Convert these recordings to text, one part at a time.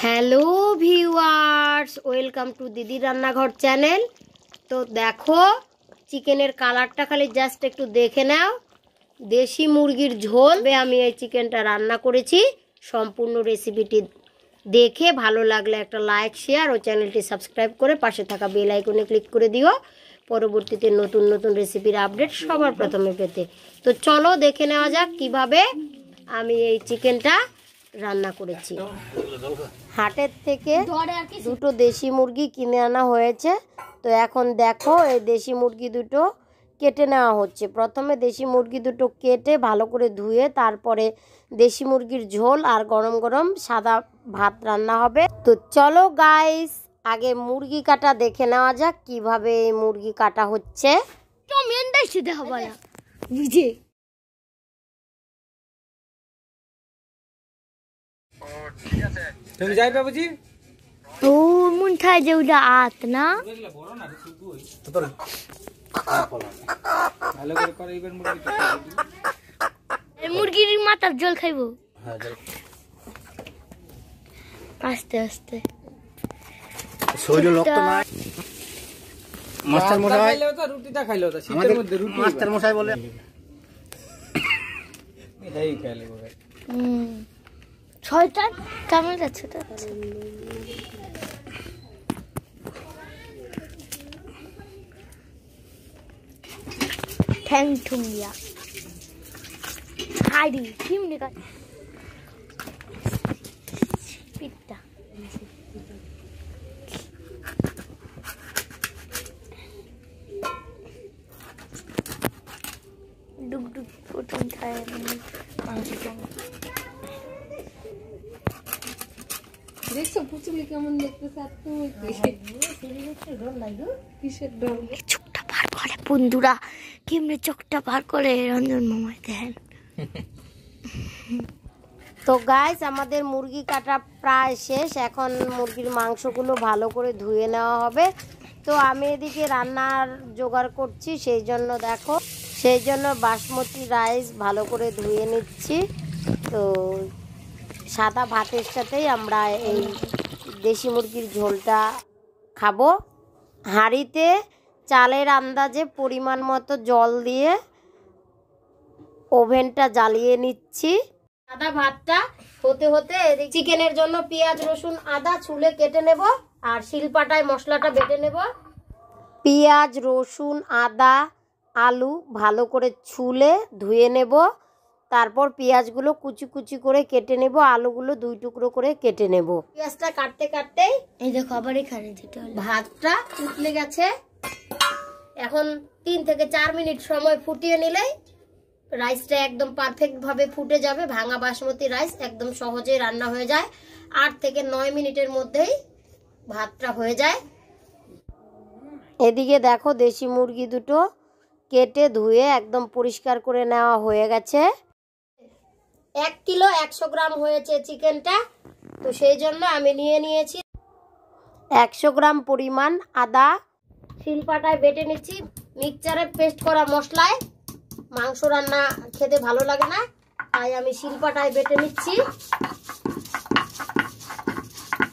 Hello viewers, welcome to দিদি রান্নাঘর channel. তো দেখো, চিকেনের কালারটা খালি জাস্ট একটু দেখে নাও। দেশি মুরগির ঝোল আমি এই চিকেনটা রান্না করেছি। সম্পূর্ণ রেসিপিটি দেখে ভালো লাগলে একটা লাইক, শেয়ার ও চ্যানেলটি সাবস্ক্রাইব করে পাশে থাকা বেল আইকনে ক্লিক করে দিও পরবর্তীতে নতুন নতুন রেসিপির আপডেট সবার প্রথমে পেতে। তো চলো দেখে নেওয়া যাক কিভাবে আমি এই চিকেনটা রান্না করেছি। হাটের থেকে দুটো দেশি মুরগি কিনে আনা হয়েছে। তো এখন দেখো, এই দেশি মুরগি দুটো কেটে নেওয়া হচ্ছে। প্রথমে দেশি মুরগি দুটো কেটে ভালো করে ধুয়ে তারপরে দেশি মুরগির ঝোল আর গরম গরম সাদা ভাত রান্না হবে। তো চলো গাইস, আগে মুরগি কাটা দেখে নেওয়া যাক কিভাবে এই মুরগি কাটা হচ্ছে। তুমি যাই বাবুজি ও মন খায় যে ওটা আত না ভালো করে করে এবার মুরগিটা মুরগির মাথার জল খাইবো। হ্যাঁ জল আস্তে আস্তে শরীরে রক্ত নাই। মাস্টার মশাই খাইলো তো রুটিটা খাইলো তো শীতের মধ্যে রুটি মাস্টার মশাই বলে এই খাইলে বলে ছয়টা কেমন যাচ্ছে তো ঠ্যাং ঠুঙ্গিয়া হাইডি কিমনে কাট পিঠটা ডুক ডুক প্রোটিন খায় মাংস দেখছো পুচুলি কেমন দেখতেছে আর তুমি কিসের ডর চোখটা বার করে বন্ধুরা, কেমনে চোখটা বার করে রঞ্জন মামায় দেখেন। তো গাইস, আমাদের মুরগি কাটা প্রায় শেষ। এখন মুরগির মাংসগুলো ভালো করে ধুয়ে নেওয়া হবে। তো আমি এদিকে রান্নার জোগাড় করছি, সেই জন্য বাসমতি রাইস ভালো করে ধুয়ে নিচ্ছি। তো সাদা ভাতের সাথেই আমরা এই দেশি মুরগির ঝোলটা খাবো। হাঁড়িতে চালের আন্দাজে পরিমাণ মতো জল দিয়ে ওভেনটা জ্বালিয়ে নিচ্ছি। সাদা ভাতটা হতে হতে চিকেনের জন্য পেঁয়াজ রসুন আদা ছুলে কেটে নেব আর শিলপাটায় মশলাটা বেটে নেব। পেঁয়াজ রসুন আদা আলু ভালো করে ছুলে ধুয়ে নেব। তারপর পেঁয়াজগুলো কুচি কুচি করে কেটে নেব, আলুগুলো 2 টুকরো করে কেটে নেব। পেঁয়াজটা কাটতে কাটতেই এই দেখো আবার এখানে যেটা ভাতটা উতলে গেছে। এখন 3 থেকে 4 মিনিট সময় ফুটিয়ে নিলেই রাইসটা একদম পারফেক্ট ভাবে ফুটে যাবে। ভাঙা বাসমতি রাইস একদম সহজেই রান্না হয়ে যায়। 8 থেকে 9 মিনিটের মধ্যেই ভাতটা হয়ে যায়। এদিকে দেখো, দেশি মুরগি দুটো কেটে ধুয়ে একদম পরিষ্কার করে নেওয়া হয়ে গেছে। 1 কিলো 100 গ্রাম হয়েছে চিকেনটা। তো সেই জন্য আমি নিয়ে নিয়েছি 100 গ্রাম পরিমাণ আদা। শিলপাটায় বেটে নিচ্ছি। মিক্সচারে পেস্ট করা মশলায় মাংস রান্না খেতে ভালো লাগে না, তাই আমি শিলপাটায় বেটে নিচ্ছি।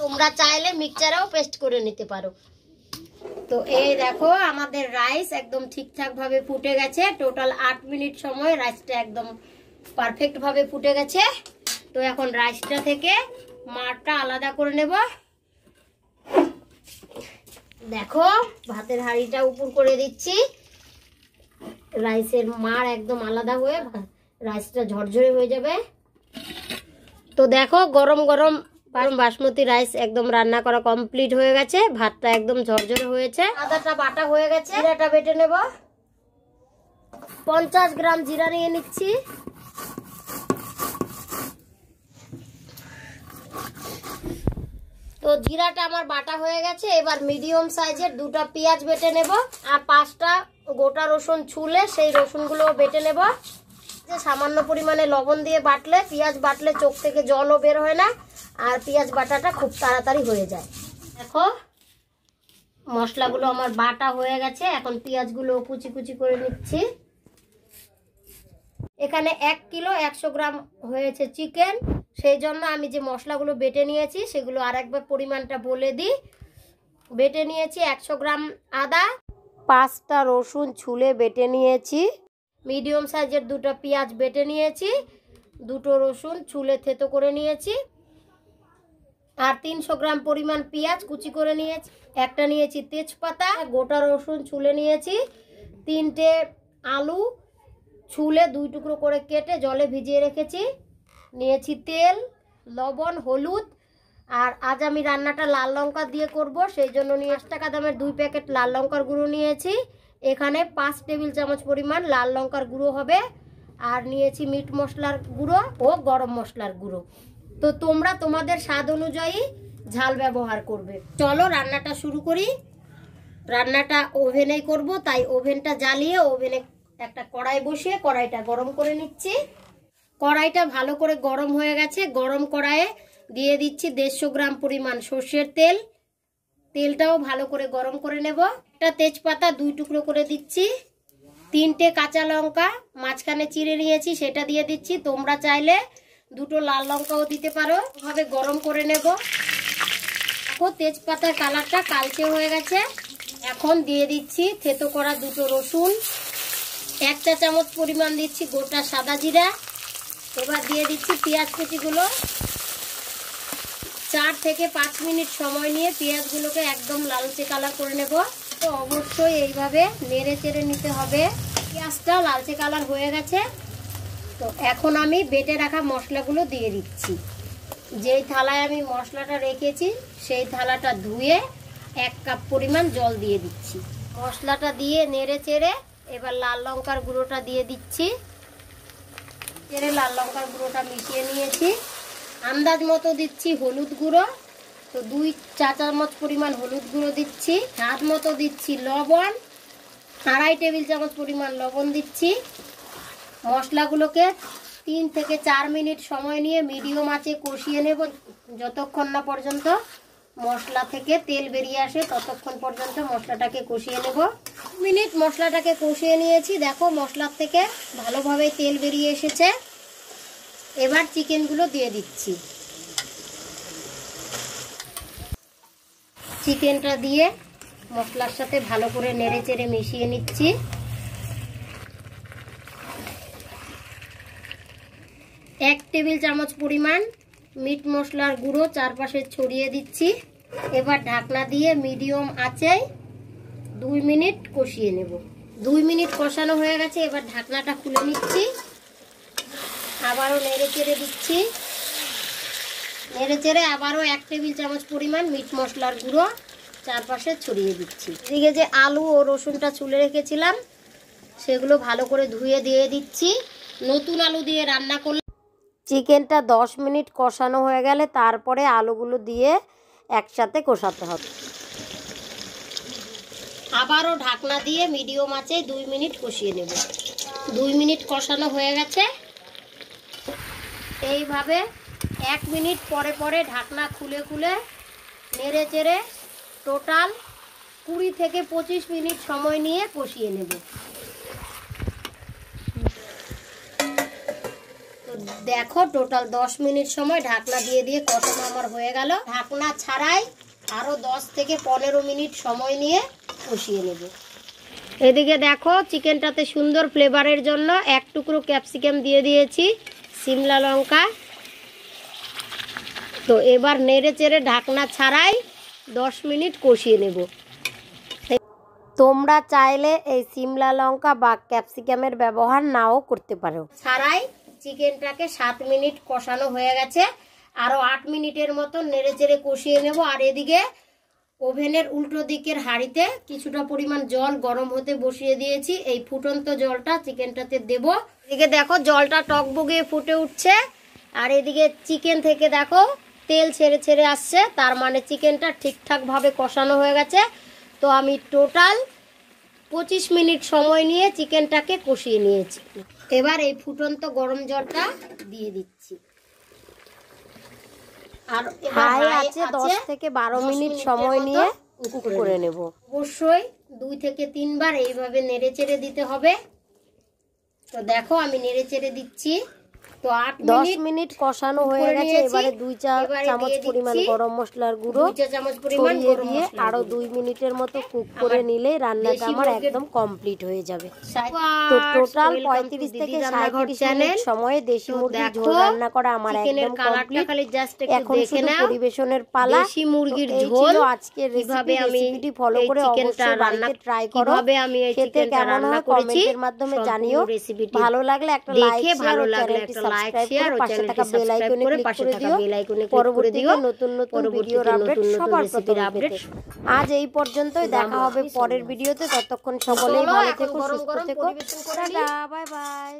তোমরা চাইলে মিক্সচারেও পেস্ট করে নিতে পারো। তো এই দেখো, আমাদের রাইস একদম ঠিকঠাক ভাবে ফুটে গেছে। টোটাল 8 মিনিট সময় রাইসটা একদম পারফেক্ট ভাবে ফুটে গেছে। তো এখন রাইসটা থেকে মাড়টা আলাদা করে নেব। দেখো, ভাতের হাঁড়িটা উপর করে দিচ্ছি। রাইসের মাড় একদম আলাদা হয়ে রাইসটা ঝরঝরে হয়ে যাবে। তো দেখো, গরম গরম বাসমতি রাইস একদম রান্না করা কমপ্লিট হয়ে গেছে। ভাতটা একদম ঝরঝরে হয়েছে। আদাটা বাটা হয়ে গেছে। জিরাটা বেটে নেব। 50 গ্রাম জিরা নিয়ে নিচ্ছি। তো জিরাটা আমার বাটা হয়ে গেছে। এবার মিডিয়াম সাইজের 2টা পেঁয়াজ বেটে নেব আর 5টা গোটা রসুন ছুলে সেই রসুনগুলো বেটে নেব। সামান্য পরিমাণে লবণ দিয়ে বাটলে, পেঁয়াজ বাটলে চোখ থেকে জলও বের হয় না আর পেঁয়াজ বাটাটা খুব তাড়াতাড়ি হয়ে যায়। দেখো, মশলাগুলো আমার বাটা হয়ে গেছে। এখন পেঁয়াজগুলো কুচি কুচি করে নিচ্ছি। এখানে 1 কিলো 100 গ্রাম হয়েছে চিকেন। সেই জন্য আমি যে মশলাগুলো বেটে নিয়েছি সেগুলো আর একবার পরিমাণটা বলে দিই। বেটে নিয়েছি 100 গ্রাম আদা, 5টা রসুন ছুলে বেটে নিয়েছি, মিডিয়াম সাইজের 2টা পেঁয়াজ বেটে নিয়েছি, 2টো রসুন ছুলে থেতো করে নিয়েছি, আর 300 গ্রাম পরিমাণ পেঁয়াজ কুচি করে নিয়েছি, একটা নিয়েছি তেজপাতা, গোটা রসুন ছুলে নিয়েছি, 3টে আলু ছুলে 2 টুকরো করে কেটে জলে ভিজিয়ে রেখেছি, নিয়েছি তেল, লবণ, হলুদ। আর আজ আমি রান্নাটা লাল লঙ্কা দিয়ে করব, সেই জন্য নিয়ে 5 টাকা দামের 2 প্যাকেট লাল লঙ্কার গুঁড়ো নিয়েছি। এখানে 5 টেবিল চামচ পরিমাণ লাল লঙ্কার গুঁড়ো হবে। আর নিয়েছি মিট মশলার গুঁড়ো ও গরম মশলার গুঁড়ো। তো তোমরা তোমাদের স্বাদ অনুযায়ী ঝাল ব্যবহার করবে। চলো রান্নাটা শুরু করি। রান্নাটা ওভেনেই করব, তাই ওভেনটা জ্বালিয়ে ওভেনে একটা কড়াই বসিয়ে কড়াইটা গরম করে নিচ্ছি। কড়াইটা ভালো করে গরম হয়ে গেছে। গরম কড়াইয়ে দিয়ে দিচ্ছি 150 গ্রাম পরিমাণ সর্ষের তেল। তেলটাও ভালো করে গরম করে নেব। একটা তেজপাতা 2 টুকরো করে দিচ্ছি, 3টে কাঁচা লঙ্কা মাঝখানে চিড়ে নিয়েছি সেটা দিয়ে দিচ্ছি। তোমরা চাইলে 2টো লাল লঙ্কাও দিতে পারো। এভাবে গরম করে নেব। দেখো তেজপাতার কালারটা কালচে হয়ে গেছে। এখন দিয়ে দিচ্ছি থেতো করা 2টো রসুন, 1 চা চামচ পরিমাণ দিচ্ছি গোটা সাদা জিরা। এবার দিয়ে দিচ্ছি পেঁয়াজ কুচিগুলো। 4 থেকে 5 মিনিট সময় নিয়ে পেঁয়াজগুলোকে একদম লালচে কালার করে নেব। তো অবশ্যই এইভাবে নেড়ে চেড়ে নিতে হবে। পেঁয়াজটা লালচে কালার হয়ে গেছে। তো এখন আমি বেটে রাখা মশলাগুলো দিয়ে দিচ্ছি। যেই থালায় আমি মশলাটা রেখেছি সেই থালাটা ধুয়ে 1 কাপ পরিমাণ জল দিয়ে দিচ্ছি। মশলাটা দিয়ে নেড়ে চেড়ে এবার লাল লঙ্কার গুঁড়োটা দিয়ে দিচ্ছি। চেড়ে লাল লঙ্কার গুঁড়োটা মিশিয়ে নিয়েছি। আন্দাজ মতো দিচ্ছি হলুদ গুঁড়ো। তো 2 চা চামচ পরিমাণ হলুদ গুঁড়ো দিচ্ছি। স্বাদ মতো দিচ্ছি লবণ, 2.5 টেবিল চামচ পরিমাণ লবণ দিচ্ছি। মশলাগুলোকে 3 থেকে 4 মিনিট সময় নিয়ে মিডিয়াম আঁচে কষিয়ে নেব, যতক্ষণ না পর্যন্ত মশলা থেকে তেল বেরিয়ে আসে ততক্ষণ পর্যন্ত মশলাটাকে কষিয়ে নেব। 2 মিনিট মশলাটাকে কষিয়ে নিয়েছি। দেখো মশলার থেকে ভালোভাবে তেল বেরিয়ে এসেছে। এবার চিকেনগুলো দিয়ে দিচ্ছি। চিকেনটা দিয়ে মশলার সাথে ভালো করে নেড়ে চেড়ে মিশিয়ে নিচ্ছি। 1 টেবিল চামচ পরিমাণ মিট মশলার গুঁড়ো চারপাশে ছড়িয়ে দিচ্ছি। এবার ঢাকনা দিয়ে মিডিয়াম আঁচে 2 মিনিট কষিয়ে নেব। 2 মিনিট কষানো হয়ে গেছে। এবার ঢাকনাটা খুলে নিচ্ছি। আবারও নেড়ে চেড়ে দিচ্ছি। নেড়ে চেড়ে আবারও 1 টেবিল চামচ পরিমাণ মিট মশলার গুঁড়ো চারপাশে ছড়িয়ে দিচ্ছি। এদিকে যে আলু ও রসুনটা ছুলে রেখেছিলাম সেগুলো ভালো করে ধুয়ে দিয়ে দিচ্ছি। নতুন আলু দিয়ে রান্না করলে চিকেনটা 10 মিনিট কষানো হয়ে গেলে তারপরে আলুগুলো দিয়ে একসাথে কষাতে হবে। আবারও ঢাকনা দিয়ে মিডিয়াম আঁচে 2 মিনিট কষিয়ে নেব। 2 মিনিট কষানো হয়ে গেছে। এইভাবে 1 মিনিট পরে পরে ঢাকনা খুলে খুলে নেড়ে চেড়ে টোটাল 20 থেকে 25 মিনিট সময় নিয়ে কষিয়ে নেব। তো দেখো টোটাল 10 মিনিট সময় ঢাকনা দিয়ে দিয়ে কষানো আমার হয়ে গেল। ঢাকনা ছাড়াই আরও 10 থেকে 15 মিনিট সময় নিয়ে কষিয়ে নেব। এদিকে দেখো চিকেনটাতে সুন্দর ফ্লেভারের জন্য 1 টুকরো ক্যাপসিকাম দিয়ে দিয়েছি, সিমলা লঙ্কা। তো এবার নেড়ে চেড়ে ঢাকনা ছাড়াই 10 মিনিট কষিয়ে নেব। তোমরা চাইলে এই সিমলা লঙ্কা বা ক্যাপসিকামের ব্যবহার নাও করতে পারো। ছাড়াই চিকেনটাকে 7 মিনিট কষানো হয়ে গেছে। আরও 8 মিনিটের মতো নেড়ে চেড়ে কষিয়ে নেব। আর এদিকে ওভেনের উল্টো দিকের হাঁড়িতে কিছুটা পরিমাণ জল গরম হতে বসিয়ে দিয়েছি। এই ফুটন্ত জলটা চিকেনটাতে দেব। এদিকে দেখো জলটা টকবগিয়ে ফুটে উঠছে। আর এদিকে চিকেন থেকে দেখো তেল ছেড়ে ছেড়ে আসছে, তার মানে চিকেনটা ঠিকঠাকভাবে কষানো হয়ে গেছে। তো আমি টোটাল 25 মিনিট সময় নিয়ে চিকেনটাকে কষিয়ে নিয়েছি। এবার এই ফুটন্ত গরম জলটা দিয়ে দিচ্ছি। আর হাই আছে 10 থেকে 12 মিনিট সময় নিয়ে কুক করে নেব। অবশ্যই 2 থেকে 3 বার এইভাবে নেড়ে চেড়ে দিতে হবে। তো দেখো আমি নেড়ে চেড়ে দিচ্ছি। তো 8 10 মিনিট কষানো হয়ে গেছে। এবারে 2 চা চামচ পরিমাণ গরম মশলার গুঁড়ো 2 চা চামচ পরিমাণ ছড়িয়ে দিয়ে আরো 2 মিনিটের মতো কুক করে নিলে রান্নাটা আমার একদম কমপ্লিট হয়ে যাবে। তো টোটাল 35 থেকে 37 মিনিট সময়ে দেশি মুরগির ঝোল রান্না করা আমার একদম কমপ্লিট। এখন শুধু পরিবেশনের পালা। দেশি মুরগির এই ঝোল ছিল আজকের রেসিপিটি ফলো করে অবশ্যই বাড়িতে ট্রাই করো। কিভাবে আমি এই খেতে চিকেনটা কেমন রান্না হয় করেছি কমেন্টের মাধ্যমে জানিও। রেসিপিটি ভালো লাগলে একটা লাইক শেয়ার ও চ্যানেলটি সাবস্ক্রাইব করে পাশে থাকা বেল আইকনে ক্লিক করে দিও। পরবর্তীতে নতুন নতুন ভিডিওর আপডেট সবার প্রথমে পেতে। আজ এই পর্যন্তই, দেখা হবে পরের ভিডিওতে। ততক্ষণ সকলেই ভালো থেকো, সুস্থ থেকো। Tata, bye bye.